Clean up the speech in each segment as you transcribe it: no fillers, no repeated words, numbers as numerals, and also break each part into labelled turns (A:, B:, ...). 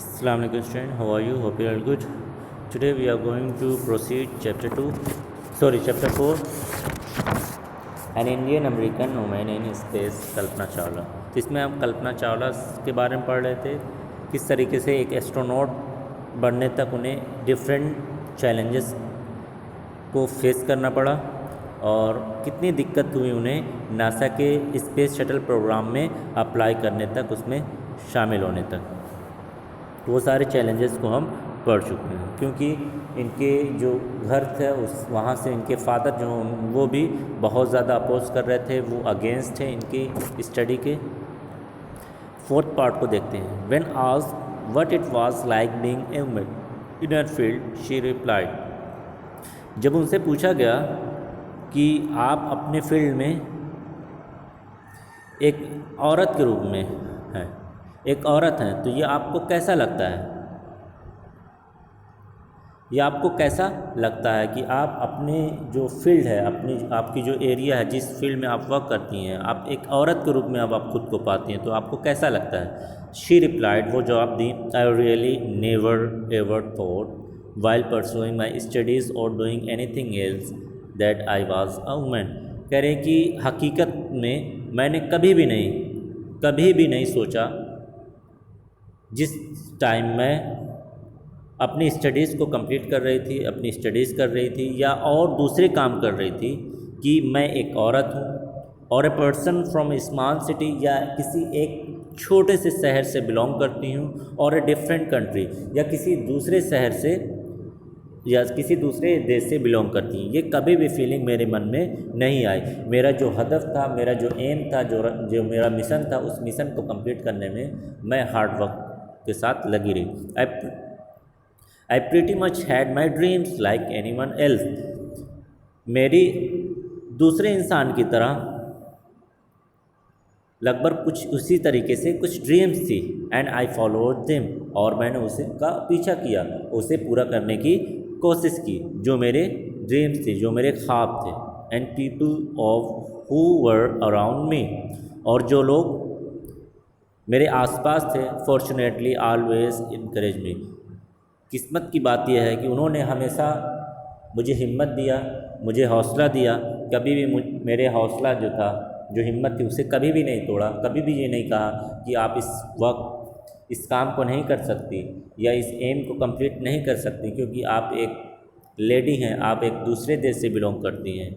A: Assalamualaikum student, how are you? Hope you are good. Today we are going to proceed chapter 4, an Indian American woman in space, Kalpana Chawla. तो इसमें हम कल्पना चावला के बारे में पढ़ रहे थे, किस तरीके से एक एस्ट्रोनॉट बनने तक उन्हें डिफरेंट चैलेंजेस को फेस करना पड़ा और कितनी दिक्कत हुई उन्हें नासा के स्पेस शटल प्रोग्राम में अप्लाई करने तक, उसमें शामिल होने तक। तो वो सारे चैलेंजेस को हम पढ़ चुके हैं, क्योंकि इनके जो घर थे वहाँ से इनके फादर जो वो भी बहुत ज़्यादा अपोज कर रहे थे, वो अगेंस्ट थे इनकी स्टडी के। फोर्थ पार्ट को देखते हैं। When asked what it was like being a woman in her field she replied. जब उनसे पूछा गया कि आप अपने फील्ड में एक औरत के रूप में हैं, एक औरत हैं, तो ये आपको कैसा लगता है? ये आपको कैसा लगता है कि आप अपने जो फील्ड है, आपकी जो एरिया है, जिस फील्ड में आप वर्क करती हैं, आप एक औरत के रूप में अब आप खुद को पाती हैं, तो आपको कैसा लगता है? शी रिप्लाइड, वो जवाब दी, I really never ever thought while pursuing my studies और doing anything else that I was a woman. कह रहे कि हकीकत में मैंने कभी भी नहीं सोचा, जिस टाइम मैं अपनी स्टडीज़ को कंप्लीट कर रही थी, अपनी स्टडीज़ कर रही थी या और दूसरे काम कर रही थी, कि मैं एक औरत हूँ और a person from A small city, या किसी एक छोटे से शहर से बिलोंग करती हूँ, और ए डिफरेंट कंट्री, या किसी दूसरे शहर से या किसी दूसरे देश से बिलोंग करती हैं। ये कभी भी फीलिंग मेरे मन में नहीं आई। मेरा जो हदफ था, मेरा जो एम था, जो मेरा मिशन था, उस मिशन को कंप्लीट करने में मैं हार्ड वर्क के साथ लगी रही। I pretty much had my dreams like any one else. मेरी दूसरे इंसान की तरह लगभग कुछ उसी तरीके से कुछ ड्रीम्स थी। एंड आई फॉलोड देम, और मैंने उसे का पीछा किया, उसे पूरा करने की कोशिश की, जो मेरे ड्रीम्स थे, जो मेरे ख्वाब थे। And people of who were around me, और जो लोग मेरे आसपास थे, फॉर्चुनेटली ऑलवेज इनकरेज मी। किस्मत की बात यह है कि उन्होंने हमेशा मुझे हिम्मत दिया, मुझे हौसला दिया। कभी भी मेरे हौसला जो था, जो हिम्मत थी, उसे कभी भी नहीं तोड़ा। कभी भी ये नहीं कहा कि आप इस काम को नहीं कर सकती या इस एम को कंप्लीट नहीं कर सकती, क्योंकि आप एक लेडी हैं, आप एक दूसरे देश से बिलोंग करती हैं।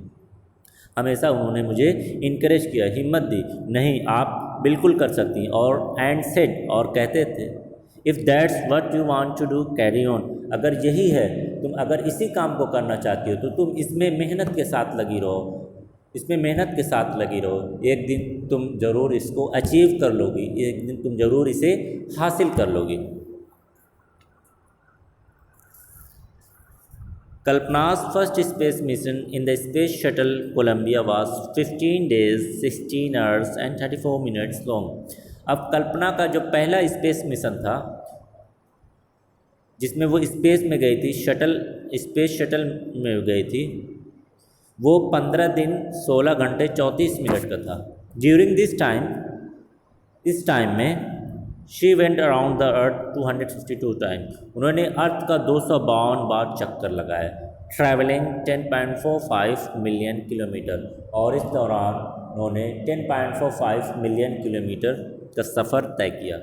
A: हमेशा उन्होंने मुझे इनकरेज किया, हिम्मत दी, नहीं आप बिल्कुल कर सकती हैं। और एंड सेड, और कहते थे, if that's what you want to do carry on. अगर यही है, तुम अगर इसी काम को करना चाहती हो, तो तुम इसमें मेहनत के साथ लगी रहो, इसमें मेहनत के साथ लगी रहो। एक दिन तुम ज़रूर इसको अचीव कर लोगी, एक दिन तुम ज़रूर इसे हासिल कर लोगी। कल्पना's first space mission in the space shuttle Columbia was 15 days, 16 hours and 34 minutes long. अब कल्पना का जो पहला स्पेस मिशन था, जिसमें वो स्पेस में गई थी, स्पेस शटल में गई थी, वो 15 दिन 16 घंटे 34 मिनट का था। ड्यूरिंग इस टाइम में she went around the earth 252 time. उन्होंने अर्थ का 252 बार चक्कर लगाया, ट्रैवलिंग 10.45 मिलियन किलोमीटर, और इस दौरान उन्होंने 10.45 मिलियन किलोमीटर का सफ़र तय किया।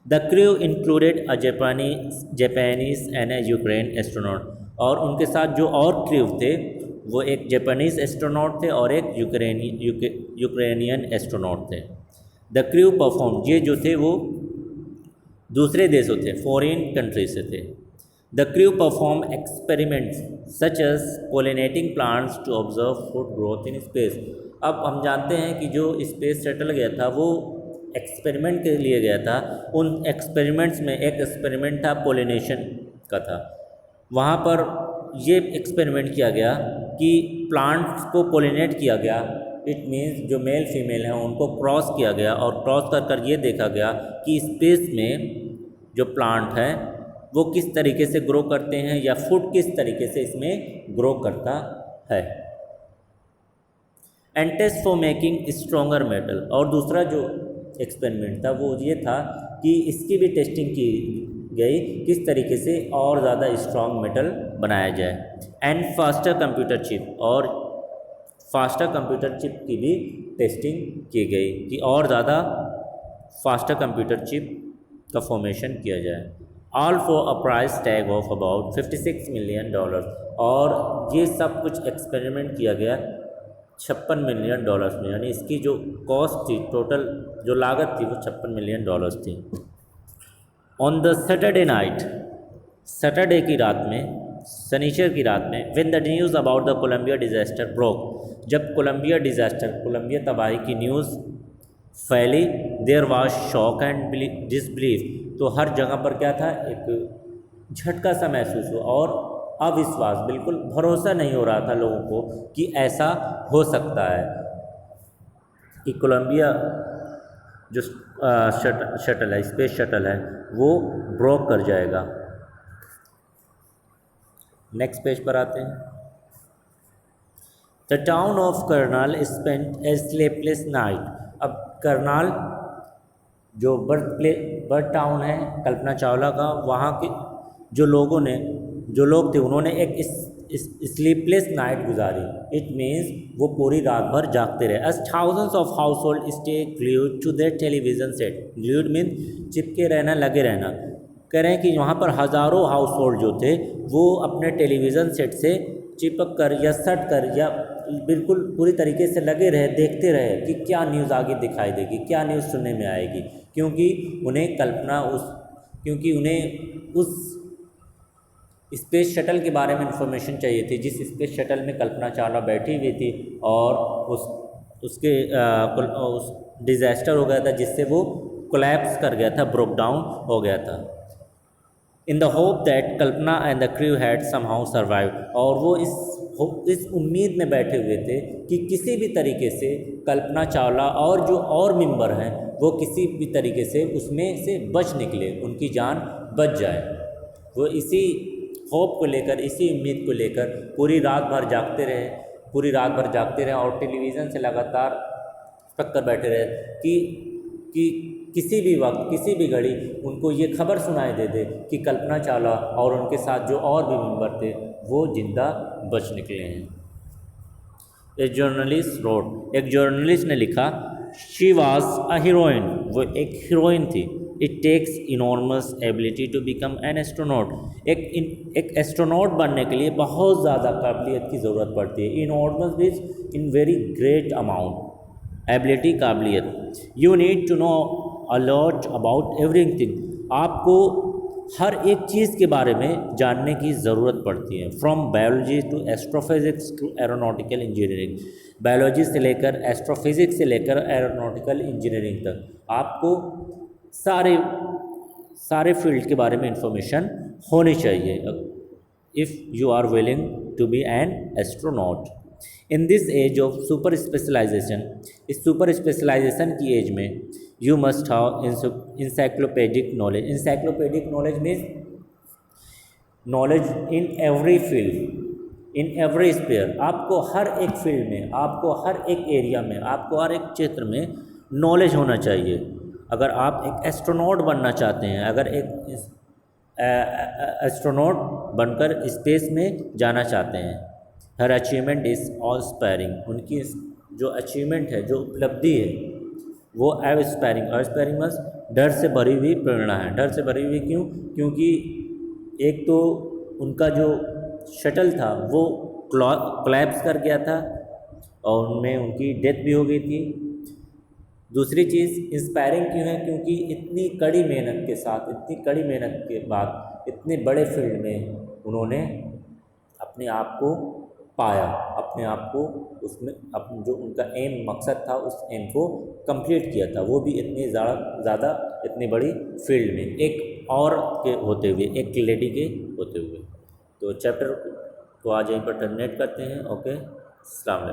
A: The crew included a Japanese and A Ukraine astronaut, और उनके साथ जो और क्रू थे, वो एक जापानीज एस्ट्रोनॉट थे और एक यूक्रेनियन एस्ट्रोनॉट थे। द क्रू परफॉर्म, ये जो थे वो दूसरे देशों थे, फॉरेन कंट्री से थे। The crew perform experiments such as pollinating plants to observe food growth in space. अब हम जानते हैं कि जो स्पेस शटल गया था, वो एक्सपेरिमेंट के लिए गया था। उन एक्सपेरिमेंट्स में एक एक्सपेरिमेंट था पोलिनेशन का था। वहाँ पर ये एक्सपेरिमेंट किया गया कि प्लांट्स को पोलिनेट किया गया। इट मीन्स जो मेल फीमेल हैं उनको क्रॉस किया गया, और क्रॉस कर ये देखा गया कि स्पेस में जो प्लांट हैं वो किस तरीके से ग्रो करते हैं, या फूड किस तरीके से इसमें ग्रो करता है। And test for making stronger metal, और दूसरा जो एक्सपेरिमेंट था वो ये था कि इसकी भी टेस्टिंग की गई किस तरीके से और ज़्यादा स्ट्रॉन्ग मेटल बनाया जाए। एंड फास्टर कंप्यूटर चिप, और फास्टर कंप्यूटर चिप की भी टेस्टिंग की गई कि और ज़्यादा फास्टर कंप्यूटर चिप का फॉर्मेशन किया जाए। All for a price tag of about $56 million, और ये सब कुछ एक्सपेरिमेंट किया गया $56 मिलियन में, यानी इसकी जो कॉस्ट थी, टोटल जो लागत थी वो $56 मिलियन थी। On the Saturday night, Saturday की रात में, शनिचर की रात में, when the news about the Columbia disaster broke, जब कोलंबिया डिज़ास्टर, कोलंबिया तबाही की न्यूज़ फैली, there was shock and disbelief, तो हर जगह पर क्या था, एक झटका सा महसूस हुआ और अविश्वास, बिल्कुल भरोसा नहीं हो रहा था लोगों को कि ऐसा हो सकता है कि कोलंबिया जो शटल है, स्पेस शटल है, वो ब्रोक कर जाएगा। नेक्स्ट पेज पर आते हैं। The town of Karnal spent A sleepless night. अब करनाल जो बर्थ टाउन है कल्पना चावला का, वहाँ के जो लोग थे उन्होंने एक स्लीपलेस नाइट गुजारी। इट मीन्स वो पूरी रात भर जागते रहे। As thousands of household stay glued to their television set. Glued means चिपके रहना, लगे रहना। कह रहे हैं कि वहाँ पर हज़ारों हाउस होल्ड जो थे वो अपने टेलीविज़न सेट से चिपक कर या सट कर या बिल्कुल पूरी तरीके से लगे रहे, देखते रहे कि क्या न्यूज़ आगे दिखाई देगी, क्या न्यूज़ सुनने में आएगी, क्योंकि उन्हें उस स्पेस शटल के बारे में इंफॉर्मेशन चाहिए थी, जिस स्पेस शटल में कल्पना चावला बैठी हुई थी और उस डिज़ास्टर हो गया था जिससे वो कोलैप्स कर गया था, ब्रोक डाउन हो गया था। In the hope that Kalpana and the crew had somehow survive, और वो इस उम्मीद में बैठे हुए थे कि किसी भी तरीके से कल्पना चावला और जो और मेंबर हैं वो किसी भी तरीके से उसमें से बच निकले, उनकी जान बच जाए। वो इसी होप को लेकर, इसी उम्मीद को लेकर पूरी रात भर जागते रहे और टेलीविज़न से लगातार पक कर बैठे रहे कि किसी भी वक्त, किसी भी घड़ी उनको ये खबर सुनाई दे कि कल्पना चावला और उनके साथ जो और भी मेंबर थे वो जिंदा बच निकले हैं। ए जर्नलिस्ट रोड, एक जर्नलिस्ट ने लिखा, शी वॉज अ हीरोइन, वो एक हीरोइन थी। It takes enormous ability to become an astronaut. एक एस्ट्रोनॉट बनने के लिए बहुत ज़्यादा काबिलियत की ज़रूरत पड़ती है। Enormous means in very great amount, ability, काबिलियत। You need to know a lot about everything, आपको हर एक चीज़ के बारे में जानने की ज़रूरत पड़ती है। From biology to astrophysics to aeronautical engineering, biology से लेकर एस्ट्रोफिज़िक्स से लेकर एरोनॉटिकल इंजीनियरिंग तक आपको सारे फील्ड के बारे में इंफॉर्मेशन होनी चाहिए if you are willing to be an astronaut. In this age of super specialisation, इस सुपर स्पेशलाइजेशन की एज में you must have encyclopedic knowledge. Encyclopedic knowledge means knowledge in every field, in every sphere. आपको हर एक field में, आपको हर एक एरिया में, आपको हर एक क्षेत्र में नॉलेज होना चाहिए। अगर आप एक एस्ट्रोनॉट बनना चाहते हैं, अगर एक एस्ट्रोनॉट बनकर स्पेस में जाना चाहते हैं, हर अचीवमेंट इज़ ऑस्पायरिंग, उनकी जो अचीवमेंट है, जो उपलब्धि है वो एस्पायरिंग मीन्स डर से भरी हुई प्रेरणा है। डर से भरी हुई क्यों? क्योंकि एक तो उनका जो शटल था वो कोलैप्स कर गया था और उनमें उनकी डेथ भी हो गई थी। दूसरी चीज़ इंस्पायरिंग क्यों है? क्योंकि इतनी कड़ी मेहनत के साथ, इतनी कड़ी मेहनत के बाद इतने बड़े फील्ड में उन्होंने अपने आप को पाया, अपने आप को उसमें जो उनका एम, मकसद था, उस एम को कंप्लीट किया था, वो भी इतनी ज़्यादा इतनी बड़ी फील्ड में, एक और के होते हुए, एक लेडी के होते हुए। तो चैप्टर को आज यहीं पर टर्मिनेट करते हैं। ओके, अस्सलाम वालेकुम।